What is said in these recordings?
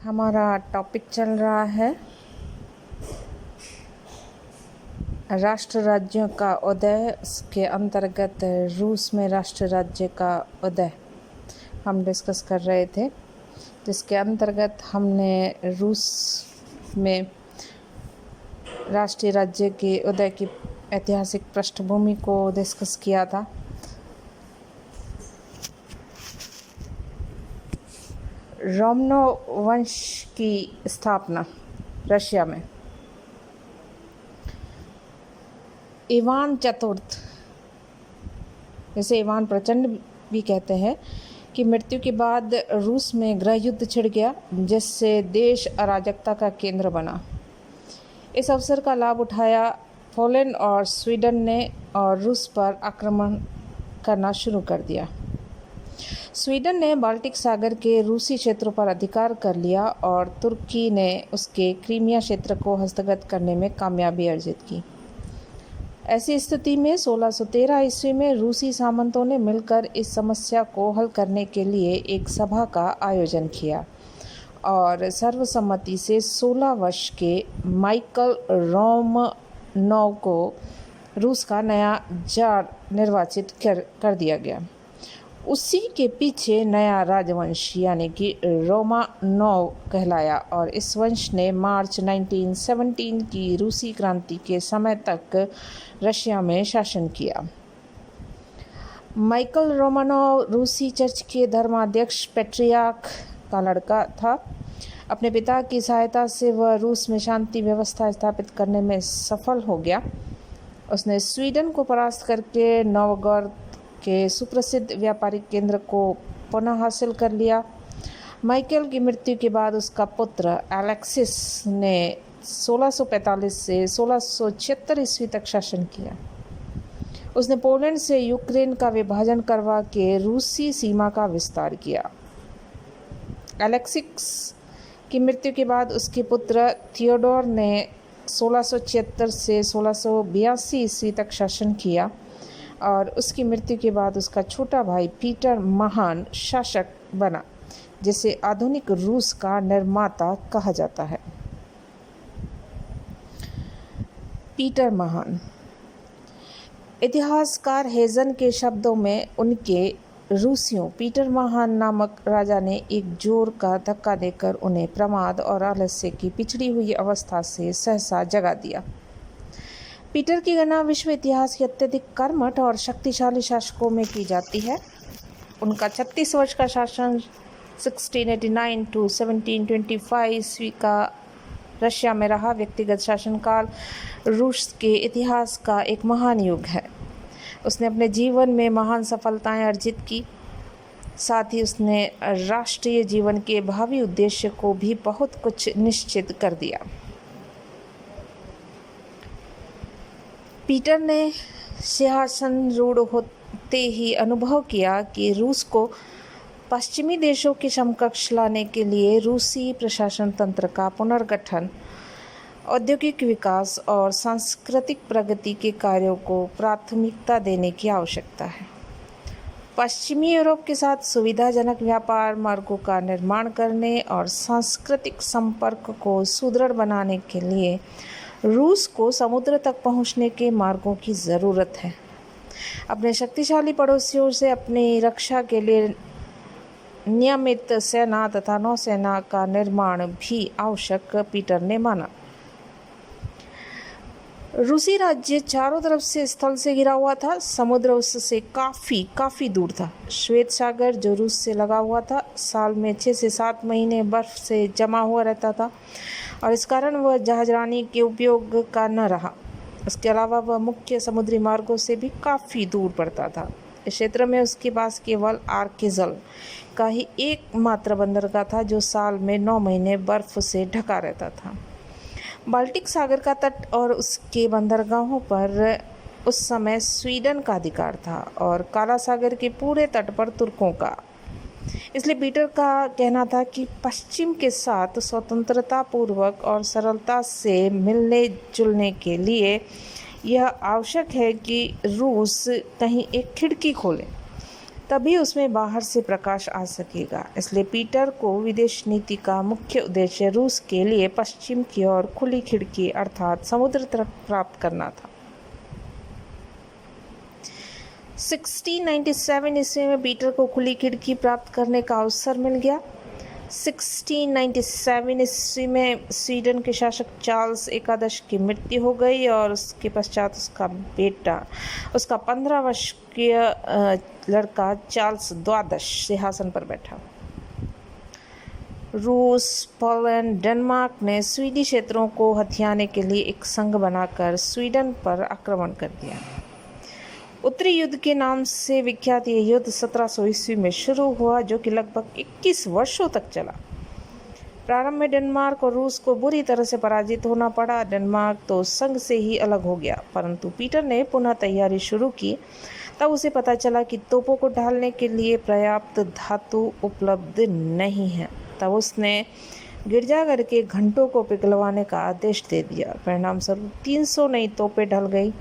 हमारा टॉपिक चल रहा है राष्ट्र राज्यों का उदय। उसके अंतर्गत रूस में राष्ट्र राज्य का उदय हम डिस्कस कर रहे थे, जिसके अंतर्गत हमने रूस में राष्ट्रीय राज्य के उदय की ऐतिहासिक पृष्ठभूमि को डिस्कस किया था। रोमनोव वंश की स्थापना रशिया में। इवान चतुर्थ, जिसे इवान प्रचंड भी कहते हैं, की मृत्यु के बाद रूस में गृह युद्ध छिड़ गया, जिससे देश अराजकता का केंद्र बना। इस अवसर का लाभ उठाया पोलैंड और स्वीडन ने और रूस पर आक्रमण करना शुरू कर दिया। स्वीडन ने बाल्टिक सागर के रूसी क्षेत्रों पर अधिकार कर लिया और तुर्की ने उसके क्रीमिया क्षेत्र को हस्तगत करने में कामयाबी अर्जित की। ऐसी स्थिति में 1613 ईस्वी में रूसी सामंतों ने मिलकर इस समस्या को हल करने के लिए एक सभा का आयोजन किया और सर्वसम्मति से 16 वर्ष के माइकल रोमनोव को रूस का नया जार निर्वाचित कर दिया गया। उसी के पीछे नया राजवंश यानी कि रोमानोव कहलाया और इस वंश ने मार्च 1917 की रूसी क्रांति के समय तक रशिया में शासन किया। माइकल रोमानोव रूसी चर्च के धर्माध्यक्ष पेट्रियार्क का लड़का था। अपने पिता की सहायता से वह रूस में शांति व्यवस्था स्थापित करने में सफल हो गया। उसने स्वीडन को परास्त करके नोवगोरोड के सुप्रसिद्ध व्यापारिक केंद्र को पुनः हासिल कर लिया। माइकल की मृत्यु के बाद उसका पुत्र अलेक्सिस ने 1645 से 1676 ईस्वी तक शासन किया। उसने पोलैंड से यूक्रेन का विभाजन करवा के रूसी सीमा का विस्तार किया। अलेक्सिस की मृत्यु के बाद उसके पुत्र थियोडोर ने 1676 से 1682 ईस्वी तक शासन किया और उसकी मृत्यु के बाद उसका छोटा भाई पीटर महान शासक बना, जिसे आधुनिक रूस का निर्माता कहा जाता है। पीटर महान, इतिहासकार हेजन के शब्दों में उनके रूसियों पीटर महान नामक राजा ने एक जोर का धक्का देकर उन्हें प्रमाद और आलस्य की पिछड़ी हुई अवस्था से सहसा जगा दिया। पीटर की गणना विश्व इतिहास के अत्यधिक कर्मठ और शक्तिशाली शासकों में की जाती है। उनका 36 वर्ष का शासन 1689 to 1725 ईस्वी का रशिया में रहा व्यक्तिगत शासनकाल रूस के इतिहास का एक महान युग है। उसने अपने जीवन में महान सफलताएं अर्जित की, साथ ही उसने राष्ट्रीय जीवन के भावी उद्देश्य को भी बहुत कुछ निश्चित कर दिया। पीटर ने सिंहासन रूढ़ होते ही अनुभव किया कि रूस को पश्चिमी देशों के समकक्ष लाने के लिए रूसी प्रशासन तंत्र का पुनर्गठन, औद्योगिक विकास और सांस्कृतिक प्रगति के कार्यों को प्राथमिकता देने की आवश्यकता है। पश्चिमी यूरोप के साथ सुविधाजनक व्यापार मार्गों का निर्माण करने और सांस्कृतिक संपर्क को सुदृढ़ बनाने के लिए रूस को समुद्र तक पहुंचने के मार्गों की ज़रूरत है। अपने शक्तिशाली पड़ोसियों से अपनी रक्षा के लिए नियमित सेना तथा नौसेना का निर्माण भी आवश्यक पीटर ने माना। रूसी राज्य चारों तरफ से स्थल से घिरा हुआ था। समुद्र उससे काफ़ी दूर था। श्वेत सागर जो रूस से लगा हुआ था, साल में 6 से 7 महीने बर्फ से जमा हुआ रहता था और इस कारण वह जहाजरानी के उपयोग का न रहा। इसके अलावा वह मुख्य समुद्री मार्गों से भी काफ़ी दूर पड़ता था। इस क्षेत्र में उसके पास केवल आर्किजल का ही एकमात्र बंदरगाह था, जो साल में 9 महीने बर्फ से ढका रहता था। बाल्टिक सागर का तट और उसके बंदरगाहों पर उस समय स्वीडन का अधिकार था और काला सागर के पूरे तट पर तुर्कों का। इसलिए पीटर का कहना था कि पश्चिम के साथ स्वतंत्रता पूर्वक और सरलता से मिलने जुलने के लिए यह आवश्यक है कि रूस कहीं एक खिड़की खोले तभी उसमें बाहर से प्रकाश आ सकेगा। इसलिए पीटर को विदेश नीति का मुख्य उद्देश्य रूस के लिए पश्चिम की ओर खुली खिड़की अर्थात समुद्र तक प्राप्त करना था। 1697 ईस्वी में पीटर को खुली खिड़की प्राप्त करने का अवसर मिल गया। 1697 ईस्वी में स्वीडन के शासक चार्ल्स एकादश की मृत्यु हो गई और उसके पश्चात उसका 15 वर्षीय लड़का चार्ल्स द्वादश सिंहासन पर बैठा। रूस, पोलैंड, डेनमार्क ने स्वीडिश क्षेत्रों को हथियाने के लिए एक संघ बनाकर स्वीडन पर आक्रमण कर दिया। उत्तरी युद्ध के नाम से विख्यात ये युद्ध 1700 ईस्वी में शुरू हुआ, जो कि लगभग 21 वर्षों तक चला। प्रारंभ में डेनमार्क और रूस को बुरी तरह से पराजित होना पड़ा। डेनमार्क तो संघ से ही अलग हो गया, परंतु पीटर ने पुनः तैयारी शुरू की। तब उसे पता चला कि तोपों को ढालने के लिए पर्याप्त धातु उपलब्ध नहीं है। तब उसने गिरजाघर के घंटों को पिघलवाने का आदेश दे दिया। परिणामस्वरूप 300 नई तोपें ढल गई।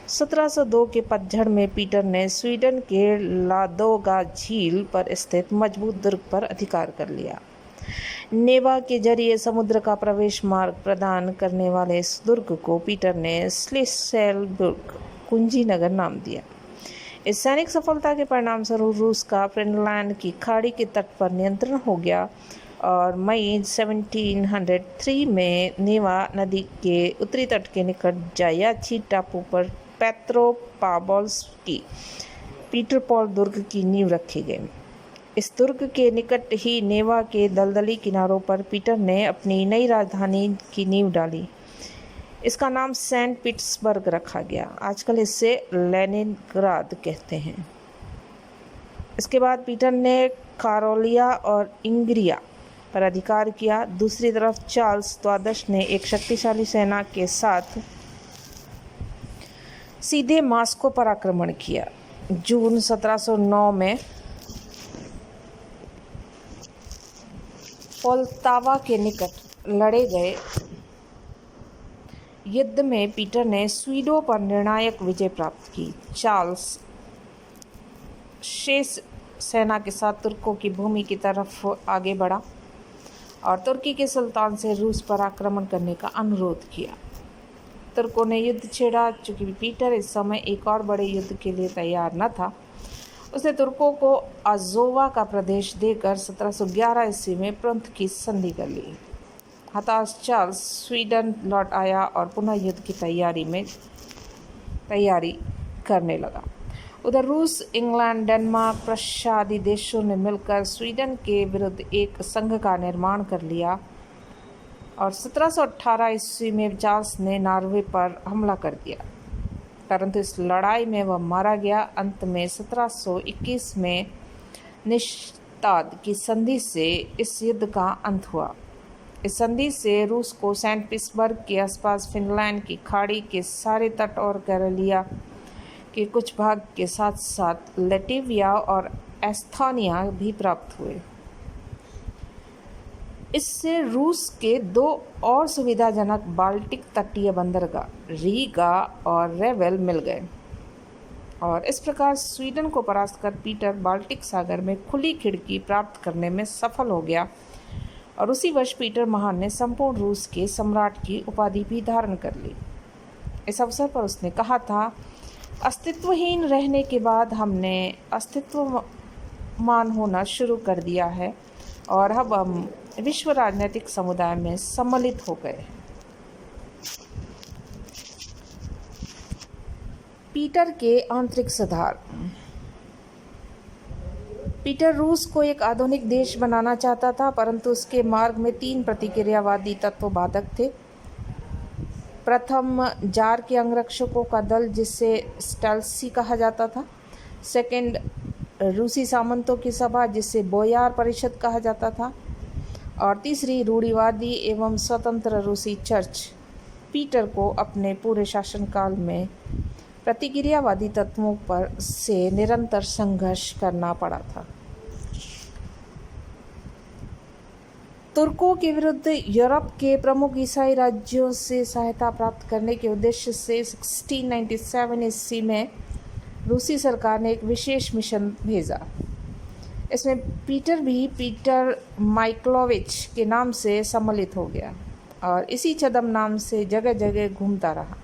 1702 के पतझड़ में पीटर ने स्वीडन के लादोगा झील पर स्थित मजबूत दुर्ग पर अधिकार कर लिया। नेवा के जरिए समुद्र का प्रवेश मार्ग प्रदान करने वाले इस दुर्ग को पीटर ने स्लिसेलबुर्ग कुंजी नगर नाम दिया। इस सैनिक सफलता के परिणामस्वरूप रूस का फिनलैंड की खाड़ी के तट पर नियंत्रण हो गया और मई 1703 में नेवा नदी के उत्तरी तट के निकट जायाची टापू पर पेत्रोपावल्स्की पीटरपॉल दुर्ग की नींव रखी गई। इस दुर्ग के निकट ही नेवा के दलदली किनारों पर पीटर ने अपनी नई राजधानी की नींव डाली। इसका नाम सेंट पीटर्सबर्ग रखा गया। आजकल इसे लेनिनग्राद कहते हैं। इसके बाद पीटर ने कारोलिया और इंग्रिया पर अधिकार किया। दूसरी तरफ चार्ल्स द्वादश ने एक शक्तिशाली सेना के साथ सीधे मॉस्को पर आक्रमण किया। जून 1709 में पोल्तावा के निकट लड़े गए युद्ध में पीटर ने स्वीडों पर निर्णायक विजय प्राप्त की। चार्ल्स शेष सेना के साथ तुर्कों की भूमि की तरफ आगे बढ़ा और तुर्की के सुल्तान से रूस पर आक्रमण करने का अनुरोध किया। तुर्कों ने युद्ध छेड़ा। चूंकि पीटर इस समय एक और बड़े युद्ध के लिए तैयार न था, उसने तुर्कों को अज़ोवा का प्रदेश देकर 1711 ईस्वी में प्रंथ की संधि कर ली। हताश चार्ल्स स्वीडन लौट आया और पुनः युद्ध की तैयारी करने लगा। उधर रूस, इंग्लैंड, डेनमार्क, प्रशिया आदि देशों ने मिलकर स्वीडन के विरुद्ध एक संघ का निर्माण कर लिया और 1718 ईस्वी में चार्ल्स ने नॉर्वे पर हमला कर दिया, परंतु इस लड़ाई में वह मारा गया। अंत में 1721 में निश्ताद की संधि से इस युद्ध का अंत हुआ। इस संधि से रूस को सेंट पीटर्सबर्ग के आसपास फिनलैंड की खाड़ी के सारे तट और कैरोलिया के कुछ भाग के साथ साथ लैटविया और एस्थोनिया भी प्राप्त हुए। इससे रूस के दो और सुविधाजनक बाल्टिक तटीय बंदरगाह रीगा और रेवेल मिल गए और इस प्रकार स्वीडन को परास्त कर पीटर बाल्टिक सागर में खुली खिड़की प्राप्त करने में सफल हो गया और उसी वर्ष पीटर महान ने संपूर्ण रूस के सम्राट की उपाधि भी धारण कर ली। इस अवसर पर उसने कहा था, अस्तित्वहीन रहने के बाद हमने अस्तित्वमान होना शुरू कर दिया है और अब हम विश्व राजनीतिक समुदाय में सम्मिलित हो गए। पीटर के आंतरिक सुधार। पीटर रूस को एक आधुनिक देश बनाना चाहता था, परंतु उसके मार्ग में 3 प्रतिक्रियावादी तत्व बाधक थे। प्रथम, जार के अंगरक्षकों का दल जिसे स्टाल्सी कहा जाता था। सेकंड, रूसी सामंतों की सभा जिसे बोयार परिषद कहा जाता था। और तीसरी, रूढ़िवादी एवं स्वतंत्र रूसी चर्च। पीटर को अपने पूरे शासनकाल में प्रतिक्रियावादी तत्वों पर से निरंतर संघर्ष करना पड़ा था। तुर्कों के विरुद्ध यूरोप के प्रमुख ईसाई राज्यों से सहायता प्राप्त करने के उद्देश्य से 1697 ईस्वी में रूसी सरकार ने एक विशेष मिशन भेजा। इसमें पीटर भी पीटर माइक्लोविच के नाम से सम्मिलित हो गया और इसी छद्म नाम से जगह जगह घूमता रहा।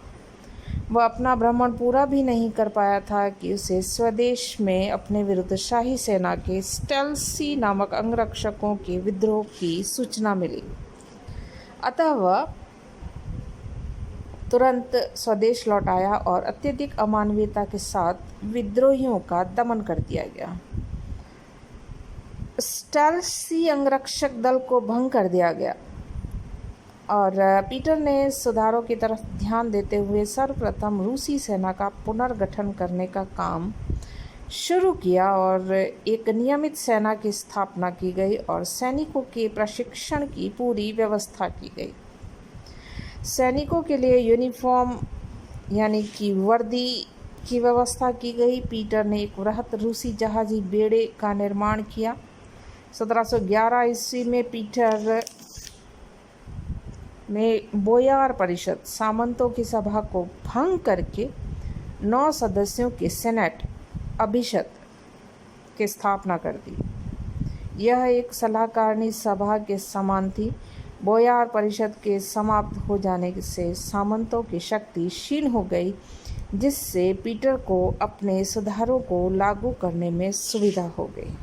वह अपना भ्रमण पूरा भी नहीं कर पाया था कि उसे स्वदेश में अपने विरुद्ध शाही सेना के स्टेल्सी नामक अंगरक्षकों के विद्रोह की सूचना मिली। अतः वह तुरंत स्वदेश लौट आया और अत्यधिक अमानवीयता के साथ विद्रोहियों का दमन कर दिया गया। स्टेल्सी अंगरक्षक दल को भंग कर दिया गया और पीटर ने सुधारों की तरफ ध्यान देते हुए सर्वप्रथम रूसी सेना का पुनर्गठन करने का काम शुरू किया और एक नियमित सेना की स्थापना की गई और सैनिकों के प्रशिक्षण की पूरी व्यवस्था की गई। सैनिकों के लिए यूनिफॉर्म यानी कि वर्दी की व्यवस्था की गई। पीटर ने एक वृहत रूसी जहाजी बेड़े का निर्माण किया। 1711 ईस्वी में पीटर ने बोयार परिषद सामंतों की सभा को भंग करके 9 सदस्यों के सेनेट अभिषद की स्थापना कर दी। यह एक सलाहकारणी सभा के समान थी। बोयार परिषद के समाप्त हो जाने से सामंतों की शक्ति क्षीण हो गई, जिससे पीटर को अपने सुधारों को लागू करने में सुविधा हो गई।